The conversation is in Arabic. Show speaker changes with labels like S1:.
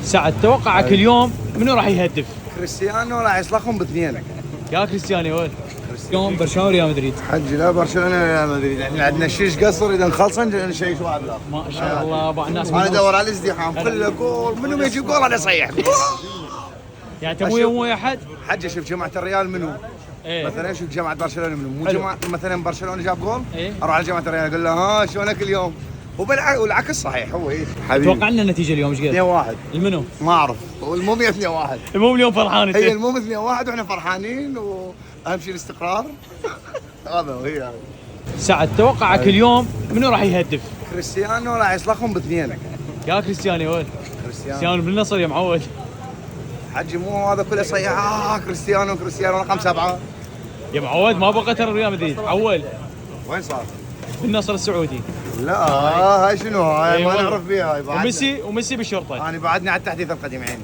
S1: سعد توقعك اليوم منو راح يهدف؟
S2: كريستيانو راح يصلخهم باثنين.
S1: يا كريستيانو يا ولد. اليوم برشلونه وريال مدريد.
S2: حجي لا برشلونه ولا مدريد، احنا عندنا شيش قصر اذا نخلصن نشيش واحد لا.
S1: ما شاء الله بعض الناس
S2: انا ادور على الازدحام كله جول، منو ما يجيب جول انا اصيح.
S1: يعني انت مو احد؟
S2: حجي شوف جماعه الريال منو؟
S1: ايه
S2: مثلا شوف جماعه برشلونه منو؟ مو
S1: حلو.
S2: جماعه مثلا برشلونه جاب جول
S1: إيه.
S2: اروح على جماعه الريال اقول له ها شلونك اليوم؟ والعكس صحيح هو ايش؟
S1: توقع لنا النتيجه اليوم ايش قد؟
S2: 2-1
S1: المنو؟
S2: ما اعرف، والمهم 2-1
S1: المهم اليوم فرحان انت.
S2: هي المهم 2-1 واحنا فرحانين واهم شيء الاستقرار. هذا هي.
S1: سعد توقعك اليوم منو راح يهدف؟
S2: كريستيانو راح يصلخهم باثنين.
S1: يا كريستيانو يا ولد.
S2: كريستيانو
S1: كريستيانو بالنصر يا معود.
S2: حجي مو هذا كله صيح كريستيانو رقم 7.
S1: يا معود ما بقى ترى ريال مدريد اول
S2: وين صار؟
S1: بالنصر السعودي.
S2: لا هاي شنو هاي ما
S1: أيوة.
S2: نعرف بيها هاي بعدنا.
S1: وميسي بالشرطه.
S2: انا بعدني على التحديث القديم عيني.